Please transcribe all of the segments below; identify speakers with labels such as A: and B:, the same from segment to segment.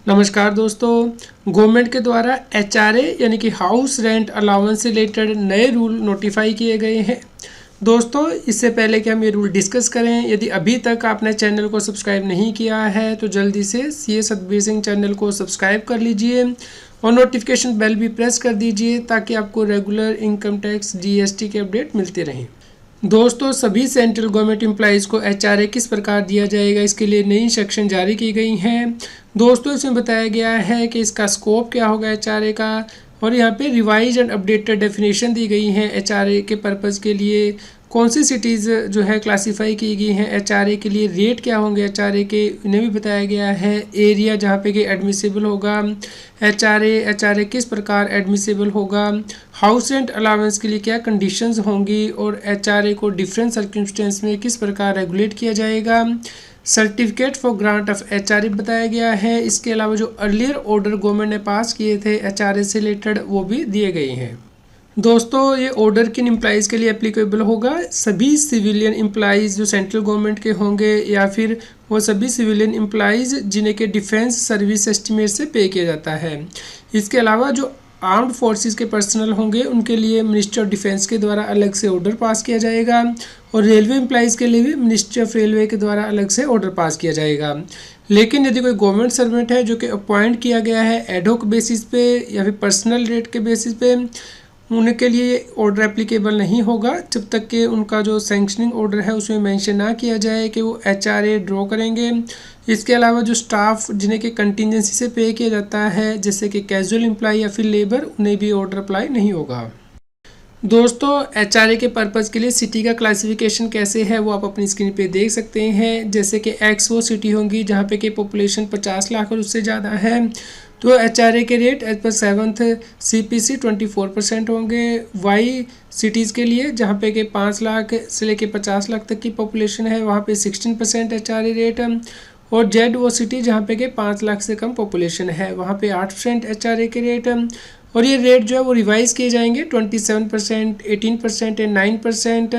A: नमस्कार दोस्तों। गवर्नमेंट के द्वारा एचआरए यानी कि हाउस रेंट अलाउंस से रिलेटेड नए रूल नोटिफाई किए गए हैं। दोस्तों, इससे पहले कि हम ये रूल डिस्कस करें, यदि अभी तक आपने चैनल को सब्सक्राइब नहीं किया है तो जल्दी से सीए सतबीर सिंह चैनल को सब्सक्राइब कर लीजिए और नोटिफिकेशन बेल भी प्रेस कर दीजिए ताकि आपको रेगुलर इनकम टैक्स जीएसटी के अपडेट मिलते रहें। दोस्तों, सभी सेंट्रल गवर्नमेंट एम्प्लॉइज़ को एचआरए किस प्रकार दिया जाएगा, इसके लिए नई सेक्शन जारी की गई हैं। दोस्तों, इसमें बताया गया है कि इसका स्कोप क्या होगा एचआरए का, और यहाँ पे रिवाइज एंड अपडेटेड डेफिनेशन दी गई हैं एचआरए के पर्पज़ के लिए। कौन सी सिटीज़ जो है क्लासीफाई की गई हैं एचआरए के लिए, रेट क्या होंगे एचआरए के, इन्हें भी बताया गया है। एरिया जहाँ पे कि एडमिसिबल होगा एचआरए किस प्रकार एडमिसिबल होगा, हाउस रेंट अलाउंस के लिए क्या कंडीशंस होंगी, और एचआरए को डिफरेंट सर्कमस्टेंस में किस प्रकार रेगुलेट किया जाएगा। Certificate for grant of HRA बताया गया है। इसके अलावा जो अर्लियर ऑर्डर गवर्नमेंट ने पास किए थे एचआरए से रिलेटेड वो भी दिए गए हैं। दोस्तों, ये ऑर्डर किन एम्प्लॉइज़ के लिए एप्लीकेबल होगा? सभी सिविलियन एम्प्लॉइज़ जो सेंट्रल गवर्नमेंट के होंगे, या फिर वो सभी सिविलियन एम्प्लॉइज़ जिन्हें के डिफेंस सर्विस एस्टीमेट से पे किया जाता है। इसके अलावा जो आर्म्ड फोर्सेस के पर्सनल होंगे उनके लिए मिनिस्ट्री ऑफ डिफेंस के द्वारा अलग से ऑर्डर पास किया जाएगा, और रेलवे एम्प्लॉइज़ के लिए भी मिनिस्ट्री ऑफ रेलवे के द्वारा अलग से ऑर्डर पास किया जाएगा। लेकिन यदि कोई गवर्नमेंट सर्वेंट है जो कि अपॉइंट किया गया है एडहॉक बेसिस पे या फिर पर्सनल रेट के बेसिस पे, उनके लिए ऑर्डर एप्लीकेबल नहीं होगा जब तक कि उनका जो सैंक्शनिंग ऑर्डर है उसमें मेंशन ना किया जाए कि वो एचआरए ड्रॉ करेंगे। इसके अलावा जो स्टाफ जिन्हें कि कंटिजेंसी से पे किया जाता है, जैसे कि कैजुअल एम्प्लॉय या फिर लेबर, उन्हें भी ऑर्डर अप्लाई नहीं होगा। दोस्तों, एचआरए के पर्पज़ के लिए सिटी का क्लासिफिकेशन कैसे है वो आप अपनी स्क्रीन पे देख सकते हैं। जैसे कि एक्स वो सिटी होंगी जहाँ पे कि पॉपुलेशन 50 लाख और उससे ज़्यादा है, तो एचआरए के rate as per 7th CPC 24% होंगे। वाई सिटीज़ के लिए जहाँ पे कि 5 लाख से लेके 50 लाख तक की पॉपुलेशन है वहाँ पे 16% एचआरए रेट, और जेड वो सिटी जहाँ पे कि 5 लाख से कम पॉपुलेशन है वहाँ पे 8% एचआरए के रेट। और ये रेट जो है वो रिवाइज़ किए जाएंगे 27%, 18% एंड 9%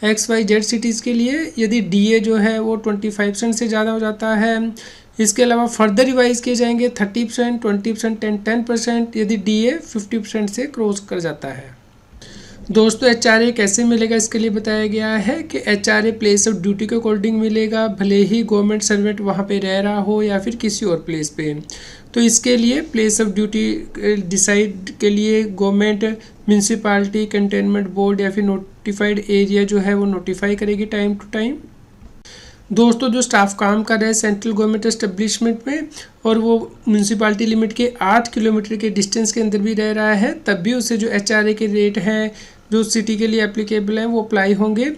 A: XYZ सिटीज़ के लिए, यदि डीए जो है वो 25% से ज़्यादा हो जाता है। इसके अलावा फर्दर रिवाइज़ किए जाएंगे 30%, 20% एंड 10% यदि डीए 50% से क्रॉस कर जाता है। दोस्तों, एचआरए कैसे मिलेगा इसके लिए बताया गया है कि एचआरए प्लेस ऑफ ड्यूटी के अकॉर्डिंग मिलेगा, भले ही गवर्नमेंट सर्वेंट वहाँ पे रह रहा हो या फिर किसी और प्लेस पे। तो इसके लिए प्लेस ऑफ ड्यूटी डिसाइड के लिए गवर्नमेंट म्यूनसिपालिटी, कंटेनमेंट बोर्ड या फिर नोटिफाइड एरिया जो है वो नोटिफाई करेगी टाइम टू टाइम। दोस्तों, जो स्टाफ काम कर रहा है सेंट्रल गवर्नमेंट एस्टेब्लिशमेंट में और वो म्यूनसिपालिटी लिमिट के 8 किलोमीटर के डिस्टेंस के अंदर भी रह रहा है, तब भी उसे जो एचआरए के रेट हैं जो सिटी के लिए एप्लीकेबल हैं वो अप्लाई होंगे।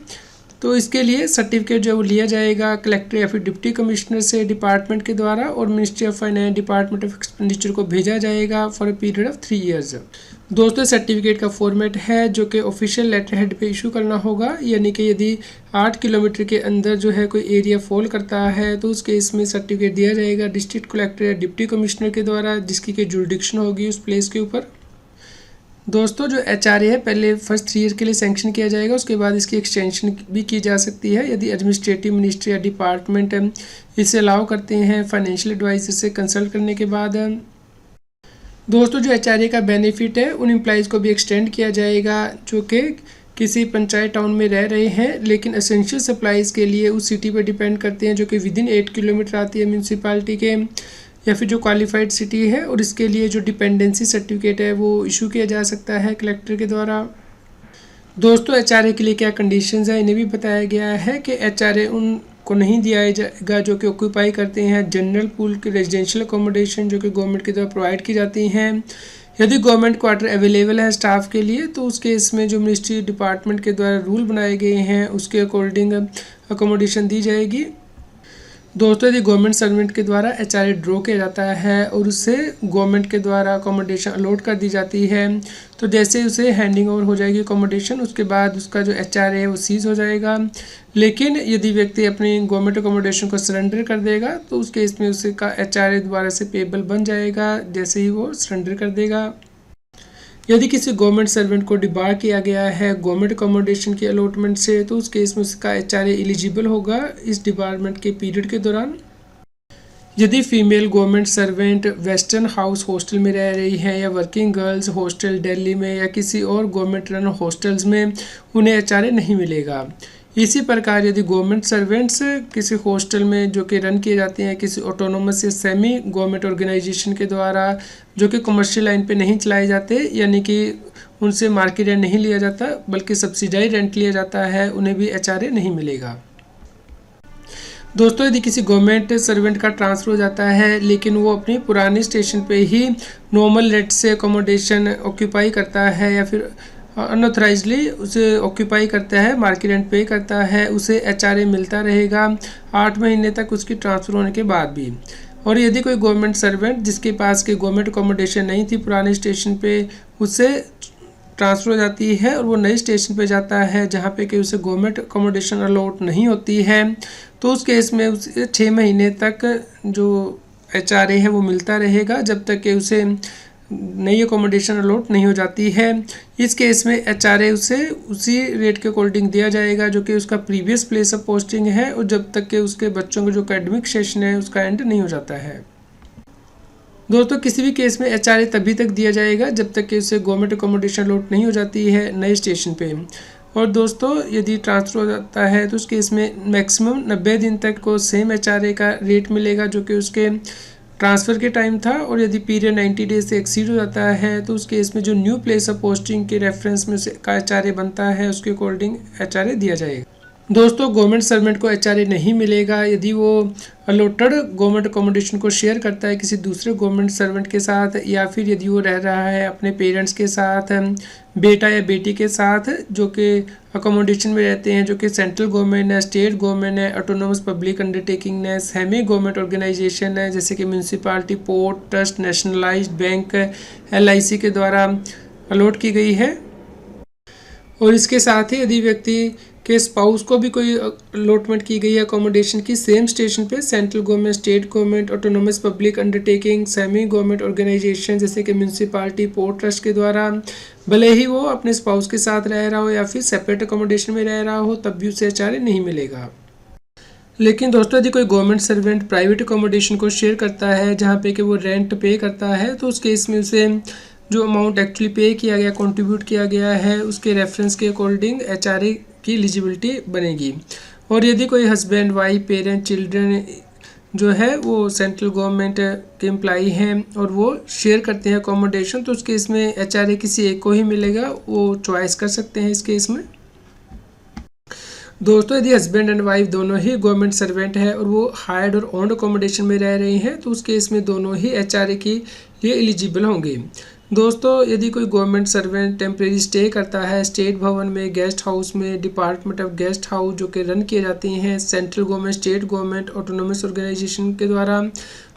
A: तो इसके लिए सर्टिफिकेट जो वो लिया जाएगा कलेक्टर या फिर डिप्टी कमिश्नर से डिपार्टमेंट के द्वारा, और ministry of finance, department of expenditure को भेजा जाएगा for a period of 3 years. दोस्तों, सर्टिफिकेट का फॉर्मेट है जो कि ऑफिशियल लेटर हेड पे इशू करना होगा, यानी कि यदि 8 किलोमीटर के अंदर जो है कोई एरिया फॉल करता है तो उस केस में सर्टिफिकेट दिया जाएगा डिस्ट्रिक्ट कलेक्टर या डिप्टी कमिश्नर के द्वारा, जिसकी की जुरिडिक्शन होगी उस प्लेस के ऊपर। दोस्तों, जो एचआरए है पहले फर्स्ट 3 ईयर के लिए सैंक्शन किया जाएगा, उसके बाद इसकी एक्सटेंशन भी की जा सकती है यदि एडमिनिस्ट्रेटिव मिनिस्ट्री या डिपार्टमेंट इसे अलाउ करते हैं फाइनेंशियल एडवाइजर से कंसल्ट करने के बाद। दोस्तों, जो एचआरए का बेनिफिट है उन एम्प्लॉइज़ को भी एक्सटेंड किया जाएगा जो कि किसी पंचायत टाउन में रह रहे हैं लेकिन एसेंशियल सप्लाईज़ के लिए उस सिटी पर डिपेंड करते हैं जो कि विदिन 8 किलोमीटर आती है म्यूनसिपालिटी के, या फिर जो क्वालिफाइड सिटी है, और इसके लिए जो डिपेंडेंसी सर्टिफिकेट है वो इशू किया जा सकता है कलेक्टर के द्वारा। दोस्तों, एचआरए के लिए क्या कंडीशंस है इन्हें भी बताया गया है कि एचआरए उनको नहीं दिया जाएगा जो कि ऑक्यूपाई करते हैं जनरल पूल के रेजिडेंशियल अकोमोडेशन जो कि गवर्नमेंट के द्वारा प्रोवाइड की जाती हैं। यदि गवर्नमेंट क्वार्टर अवेलेबल है स्टाफ के लिए तो उस केस में जो मिनिस्ट्री डिपार्टमेंट के द्वारा रूल बनाए गए हैं उसके अकॉर्डिंग अकोमोडेशन दी जाएगी। दोस्तों, यदि गवर्नमेंट सर्वेंट के द्वारा एचआरए ड्रॉ किया जाता है और उससे गवर्नमेंट के द्वारा अकोमोडेशन अलॉट कर दी जाती है, तो जैसे उसे हैंडिंग ओवर हो जाएगी अकोमोडेशन, उसके बाद उसका जो एचआरए है वो सीज हो जाएगा। लेकिन यदि व्यक्ति अपनी गवर्नमेंट अकोमोडेशन को सरेंडर कर देगा तो उस केस में उसका एचआरए दोबारा से पेबल बन जाएगा जैसे ही वो सरेंडर कर देगा। यदि किसी गवर्नमेंट सर्वेंट को डिबार किया गया है गवर्नमेंट अकोमोडेशन की अलॉटमेंट से तो उस केस में उसका एचआरए एलिजिबल होगा इस डिबारमेंट के पीरियड के दौरान। यदि female government servant western house hostel में रह रही हैं या वर्किंग गर्ल्स हॉस्टल दिल्ली में या किसी और गवर्नमेंट रन हॉस्टल्स में, उन्हें एचआरए नहीं मिलेगा। इसी प्रकार यदि गवर्नमेंट सर्वेंट्स किसी हॉस्टल में जो कि रन किए जाते हैं किसी ऑटोनोमस या सेमी गवर्नमेंट ऑर्गेनाइजेशन के द्वारा, जो कि कमर्शियल लाइन पे नहीं चलाए जाते, यानी कि उनसे मार्केट रेंट नहीं लिया जाता बल्कि सब्सिडाइज रेंट लिया जाता है, उन्हें भी एचआरए नहीं मिलेगा। दोस्तों, यदि किसी गवर्नमेंट सर्वेंट का ट्रांसफ़र हो जाता है लेकिन वो अपनी पुरानी स्टेशन पे ही नॉर्मल रेट से अकोमोडेशन ऑक्यूपाई करता है या फिर अनऑथराइजली उसे ऑक्यूपाई करता है, मार्केट रेंट पे करता है, उसे एचआरए मिलता रहेगा 8 महीने तक उसकी ट्रांसफ़र होने के बाद भी। और यदि कोई गवर्नमेंट सर्वेंट जिसके पास की गवर्नमेंट अकोमोडेशन नहीं थी पुराने स्टेशन पे, उससे ट्रांसफ़र हो जाती है और वो नए स्टेशन पे जाता है जहाँ पे कि उसे गवर्नमेंट अकोमोडेशन अलॉट नहीं होती है, तो उस केस में उसे 6 महीने तक जो एचआरए है वो मिलता रहेगा जब तक कि उसे नई अकोमोडेशन अलॉट नहीं हो जाती है। इस केस में एचआरए उसे उसी रेट के अकॉर्डिंग दिया जाएगा जो कि उसका प्रीवियस प्लेस ऑफ पोस्टिंग है और जब तक कि उसके बच्चों का जो एकेडमिक सेशन है उसका एंड नहीं हो जाता है। दोस्तों, किसी भी केस में एचआरए तभी तक दिया जाएगा जब तक कि उसे गवर्नमेंट अकोमोडेशन अलॉट नहीं हो जाती है नए स्टेशन पे। और दोस्तों, यदि ट्रांसफ़र हो जाता है तो उस केस में मैक्सिमम 90 दिन तक को सेम एचआरए का रेट मिलेगा जो कि उसके ट्रांसफ़र के टाइम था। और यदि पीरियड 90 डेज से एक्सीड हो जाता है तो उस केस में जो न्यू प्लेस ऑफ पोस्टिंग के रेफरेंस में से का एचआरए बनता है उसके अकॉर्डिंग एचआरए दिया जाएगा। दोस्तों, गवर्नमेंट सर्वेंट को एचआरए नहीं मिलेगा यदि वो अलॉटेड गवर्नमेंट अकोमोडेशन को शेयर करता है किसी दूसरे गवर्नमेंट सर्वेंट के साथ, या फिर यदि वो रह रहा है अपने पेरेंट्स के साथ, बेटा या बेटी के साथ जो कि अकोमोडेशन में रहते हैं, जो कि सेंट्रल गवर्नमेंट है, स्टेट गवर्नमेंट है, ऑटोनोमस पब्लिक अंडरटेकिंग है, सेमी गवर्नमेंट ऑर्गेनाइजेशन है जैसे कि municipality, port trust, nationalised bank, LIC के द्वारा अलॉट की गई है। और इसके साथ ही यदि व्यक्ति के स्पाउस को भी कोई अलॉटमेंट की गई है अकोमोडेशन की सेम स्टेशन पे, central government, state government, autonomous public undertaking, semi government organisation जैसे कि म्यूनसिपालिटी, पोर्ट ट्रस्ट के द्वारा, भले ही वो अपने स्पाउस के साथ रह रहा हो या फिर सेपरेट अकोमोडेशन में रह रहा हो, तब भी उसे एचआरए नहीं मिलेगा। लेकिन दोस्तों, यदि कोई गवर्नमेंट सर्वेंट प्राइवेट अकोमोडेशन को शेयर करता है जहाँ पे कि वो रेंट पे करता है, तो उस केस में उसे जो अमाउंट एक्चुअली पे किया गया, कंट्रीब्यूट किया गया है, उसके रेफरेंस के अकॉर्डिंग एचआरए की एलिजिबिलिटी बनेगी। और यदि कोई हस्बैंड, वाइफ, पेरेंट, चिल्ड्रन जो है वो सेंट्रल गवर्नमेंट के एम्प्लाई हैं और वो शेयर करते हैं अकोमोडेशन, तो उस केस में एचआरए किसी एक को ही मिलेगा, वो चॉइस कर सकते हैं इस केस में। दोस्तों, यदि हस्बैंड एंड वाइफ दोनों ही गवर्नमेंट सर्वेंट है और वो हायर्ड और ओन्ड अकोमोडेशन में रह रही हैं, तो उस केस में दोनों ही एचआरए के लिए एलिजिबल होंगे। दोस्तों, यदि कोई गवर्नमेंट सर्वेंट टेम्प्रेरी स्टे करता है स्टेट भवन में, गेस्ट हाउस में, डिपार्टमेंट ऑफ गेस्ट हाउस जो कि रन किए जाती हैं central government, state government, autonomous organisation के द्वारा,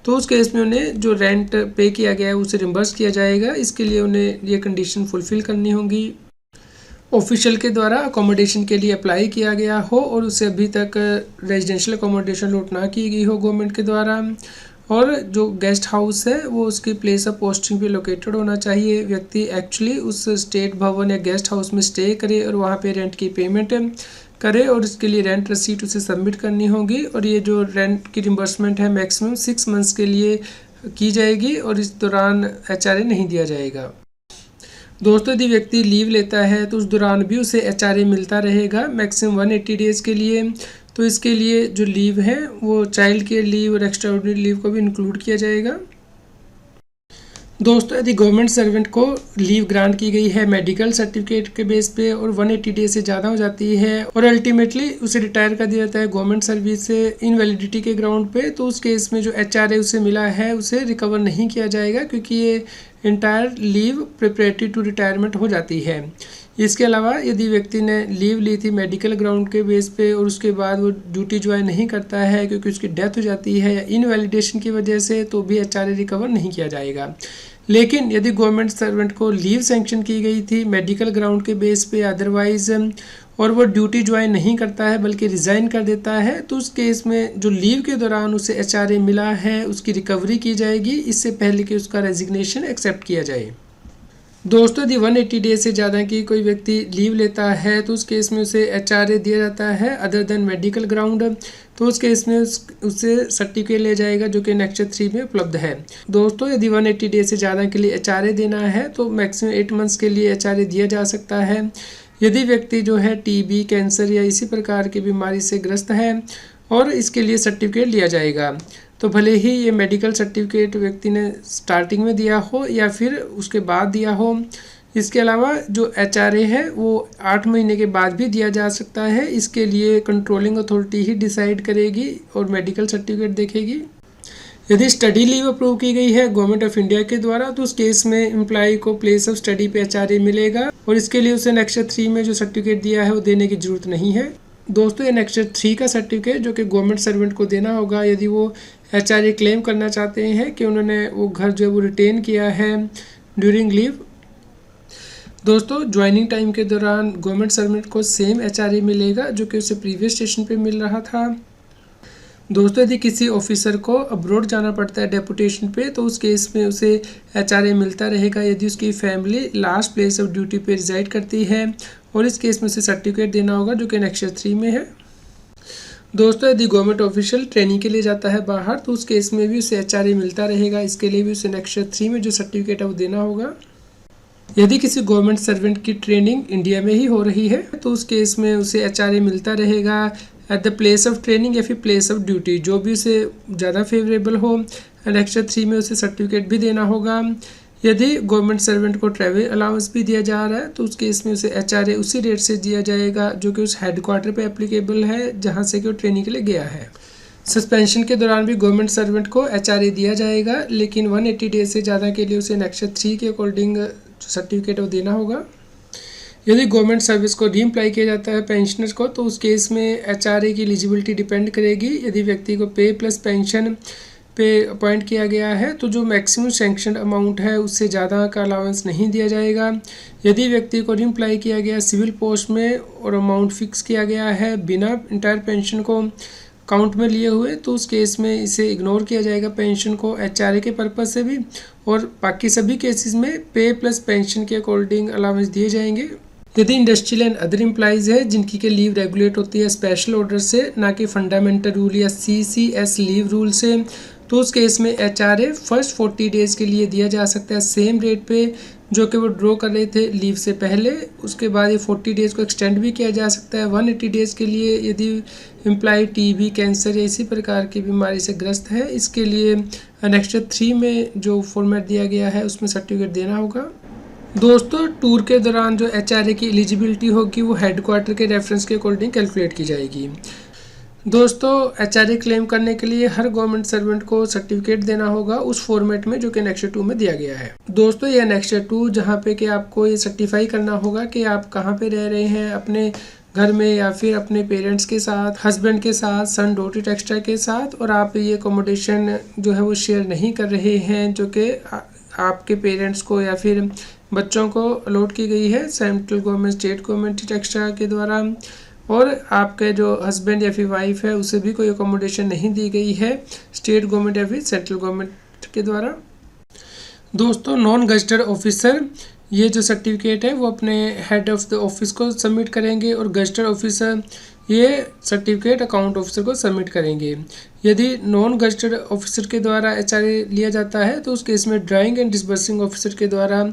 A: तो उस केस में उन्हें जो रेंट पे किया गया है उसे रिम्बर्स किया जाएगा। इसके लिए उन्हें ये कंडीशन फुलफ़िल करनी होगी, ऑफिशियल के द्वारा अकोमोडेशन के लिए अप्लाई किया गया हो और उसे अभी तक रेजिडेंशियल अकोमोडेशन अलॉट ना की गई हो गवर्नमेंट के द्वारा, और जो गेस्ट हाउस है वो उसकी प्लेस ऑफ पोस्टिंग पे लोकेटेड होना चाहिए। व्यक्ति एक्चुअली उस स्टेट भवन या गेस्ट हाउस में स्टे करे और वहाँ पे रेंट की पेमेंट करे और इसके लिए रेंट रसीट उसे सबमिट करनी होगी। और ये जो रेंट की रिम्बर्समेंट है मैक्सिमम 6 मंथ्स के लिए की जाएगी और इस दौरान एचआरए नहीं दिया जाएगा। दोस्तों, यदि व्यक्ति लीव लेता है तो उस दौरान भी उसे एचआरए मिलता रहेगा मैक्सिमम 180 डेज़ के लिए। तो इसके लिए जो लीव है वो चाइल्ड केयर लीव और एक्स्ट्राऑर्डिनरी लीव को भी इंक्लूड किया जाएगा। दोस्तों, यदि गवर्नमेंट सर्वेंट को लीव ग्रांट की गई है मेडिकल सर्टिफिकेट के बेस पे और 180 डेज से ज़्यादा हो जाती है और अल्टीमेटली उसे रिटायर कर दिया जाता है गवर्नमेंट सर्विस से इनवैलिडिटी के ग्राउंड पे, तो उस केस में जो एचआरए उसे मिला है उसे रिकवर नहीं किया जाएगा क्योंकि ये entire leave preparatory to retirement हो जाती है। इसके अलावा यदि व्यक्ति ने लीव ली थी मेडिकल ग्राउंड के बेस पे और उसके बाद वो ड्यूटी ज्वाइन नहीं करता है क्योंकि उसकी डेथ हो जाती है या इनवैलिडेशन की वजह से, तो भी एचआरए रिकवर नहीं किया जाएगा। लेकिन यदि गवर्नमेंट सर्वेंट को लीव सैंक्शन की गई थी मेडिकल ग्राउंड के बेस पे अदरवाइज और वो ड्यूटी ज्वाइन नहीं करता है बल्कि रिज़ाइन कर देता है, तो उस केस में जो लीव के दौरान उसे एचआरए मिला है उसकी रिकवरी की जाएगी, इससे पहले कि उसका रेजिग्नेशन एक्सेप्ट किया जाए। दोस्तों यदि 180 डेज से ज़्यादा की कोई व्यक्ति लीव लेता है तो उस केस में उसे HRA दिया जाता है अदर देन मेडिकल ग्राउंड। तो उस केस में उससे सर्टिफिकेट लिया जाएगा जो कि एनेक्सर 3 में उपलब्ध है। दोस्तों यदि 180 डेज से ज़्यादा के लिए HRA देना है तो मैक्सिमम 8 मंथ्स के लिए HRA दिया जा सकता है। यदि व्यक्ति जो है TB, कैंसर या इसी प्रकार की बीमारी से ग्रस्त है और इसके लिए सर्टिफिकेट लिया जाएगा। तो भले ही ये मेडिकल सर्टिफिकेट व्यक्ति ने स्टार्टिंग में दिया हो या फिर उसके बाद दिया हो। इसके अलावा जो HRA है वो 8 महीने के बाद भी दिया जा सकता है। इसके लिए कंट्रोलिंग अथॉरिटी ही डिसाइड करेगी और मेडिकल सर्टिफिकेट देखेगी। यदि स्टडी लीव अप्रूव की गई है गवर्नमेंट ऑफ इंडिया के द्वारा तो उस केस में एम्प्लॉय को प्लेस ऑफ स्टडी पे HRA मिलेगा और इसके लिए उसे एनेक्सर 3 में जो सर्टिफिकेट दिया है वो देने की जरूरत नहीं है। दोस्तों एनेक्सर 3 का सर्टिफिकेट जो कि गवर्नमेंट सर्वेंट को देना होगा यदि वो HRA क्लेम करना चाहते हैं कि उन्होंने वो घर जो है वो रिटेन किया है ड्यूरिंग लीव। दोस्तों ज्वाइनिंग टाइम के दौरान गवर्नमेंट सर्वेंट को सेम HRA मिलेगा जो कि उसे प्रीवियस स्टेशन पे मिल रहा था। दोस्तों यदि किसी ऑफिसर को अब्रॉड जाना पड़ता है डेपुटेशन पे तो उस केस में उसे HRA मिलता रहेगा यदि उसकी family last place of duty पे रिजाइड करती है और इस केस में उसे सर्टिफिकेट देना होगा जो कि एनेक्सर 3 में है। दोस्तों यदि गवर्नमेंट ऑफिशियल ट्रेनिंग के लिए जाता है बाहर तो उस केस में भी उसे HRA मिलता रहेगा। इसके लिए भी उसे एनेक्सर 3 में जो सर्टिफिकेट है वो देना होगा। यदि किसी गवर्नमेंट सर्वेंट की ट्रेनिंग इंडिया में ही हो रही है तो उस केस में उसे HRA मिलता रहेगा at the place of training या फिर प्लेस ऑफ ड्यूटी, जो भी उसे ज़्यादा फेवरेबल हो। एनेक्सर 3 में उसे सर्टिफिकेट भी देना होगा। यदि गवर्नमेंट सर्वेंट को ट्रैवल अलाउंस भी दिया जा रहा है तो उस केस में उसे HRA उसी रेट से दिया जाएगा जो कि उस हेडक्वार्टर पे एप्लीकेबल है जहां से कि वो ट्रेनिंग के लिए गया है। सस्पेंशन के दौरान भी गवर्नमेंट सर्वेंट को HRA दिया जाएगा लेकिन 180 डेज से ज़्यादा के लिए उसे एनेक्सर 3 के अकॉर्डिंग जो सर्टिफिकेट है वो देना होगा। यदि गवर्नमेंट सर्विस को रीअप्लाई किया जाता है पेंशनर्स को तो उस केस में HRA की एलिजिबिलिटी डिपेंड करेगी। यदि व्यक्ति को पे प्लस पेंशन पे अपॉइंट किया गया है तो जो मैक्सिमम सैंक्शन अमाउंट है उससे ज़्यादा का अलाउंस नहीं दिया जाएगा। यदि व्यक्ति को रीअप्लाई किया गया सिविल पोस्ट में और अमाउंट फिक्स किया गया है बिना इंटायर पेंशन को काउंट में लिए हुए तो उस केस में इसे इग्नोर किया जाएगा पेंशन को HRA के पर्पज़ से भी, और बाकी सभी केसेस में पे प्लस पेंशन के अकॉर्डिंग अलाउंस दिए जाएंगे। यदि इंडस्ट्रियल एंड अदर एम्प्लॉइज है जिनकी के लीव रेगुलेट होती है स्पेशल ऑर्डर से ना कि फंडामेंटल रूल या CCS लीव रूल से तो उस केस में HRA फर्स्ट 40 डेज़ के लिए दिया जा सकता है सेम रेट पे जो कि वो ड्रॉ कर रहे थे लीव से पहले। उसके बाद ये 40 डेज़ को एक्सटेंड भी किया जा सकता है 180 डेज़ के लिए यदि एम्प्लॉय TB, कैंसर या इसी प्रकार की बीमारी से ग्रस्त है। इसके लिए एनेक्सर 3 में जो फॉर्मेट दिया गया है उसमें सर्टिफिकेट देना होगा। दोस्तों टूर के दौरान जो HRA की एलिजिबिलिटी होगी वो हेडक्वार्टर के रेफरेंस के अकॉर्डिंग कैलकुलेट की जाएगी। दोस्तों HRA क्लेम करने के लिए हर गवर्नमेंट सर्वेंट को सर्टिफिकेट देना होगा उस फॉर्मेट में जो कि एनेक्सर 2 में दिया गया है। दोस्तों ये एनेक्सर 2 जहाँ पे कि आपको ये सर्टिफाई करना होगा कि आप कहाँ पे रह रहे हैं, अपने घर में या फिर अपने पेरेंट्स के साथ, हस्बैंड के साथ, सन डॉटर एक्स्ट्रा के साथ, और आप ये अकोमोडेशन जो है वो शेयर नहीं कर रहे हैं जो कि आपके पेरेंट्स को या फिर बच्चों को अलॉट की गई है central government, state government extra के द्वारा, और आपके जो हस्बैंड या फिर वाइफ है उसे भी कोई अकोमोडेशन नहीं दी गई है स्टेट गवर्नमेंट या फिर सेंट्रल गवर्नमेंट के द्वारा। दोस्तों नॉन गजटेड ऑफिसर ये जो सर्टिफिकेट है वो अपने हेड ऑफ द ऑफिस को सबमिट करेंगे और गजटेड ऑफिसर ये सर्टिफिकेट अकाउंट ऑफिसर को सबमिट करेंगे। यदि नॉन गजटेड ऑफिसर के द्वारा HRA लिया जाता है तो उस केस में ड्राइंग एंड डिसबर्सिंग ऑफिसर के द्वारा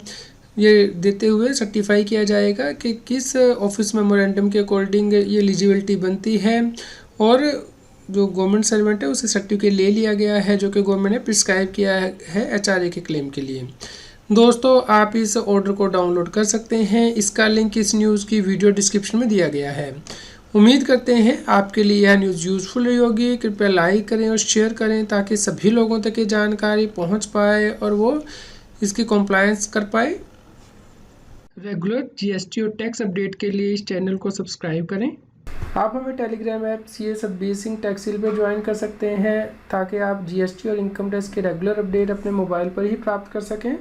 A: ये देते हुए सर्टिफाई किया जाएगा कि किस ऑफिस मेमोरेंडम के अकॉर्डिंग ये एलिजिबिलिटी बनती है, और जो गवर्नमेंट सर्वेंट है उसे सर्टिफिकेट ले लिया गया है जो कि गवर्नमेंट ने प्रिस्क्राइब किया है HRA के क्लेम के लिए। दोस्तों आप इस ऑर्डर को डाउनलोड कर सकते हैं, इसका लिंक इस न्यूज़ की वीडियो डिस्क्रिप्शन में दिया गया है। उम्मीद करते हैं आपके लिए यह न्यूज़ यूज़फुल रही होगी। कृपया लाइक करें और शेयर करें ताकि सभी लोगों तक ये जानकारी पहुंच पाए और वो इसकी कॉम्प्लायंस कर पाए। रेगुलर GST और टैक्स अपडेट के लिए इस चैनल को सब्सक्राइब करें। आप हमें Telegram app CS Satbir Singh टैक्सील पर ज्वाइन कर सकते हैं ताकि आप GST और इनकम टैक्स के रेगुलर अपडेट अपने मोबाइल पर ही प्राप्त कर सकें।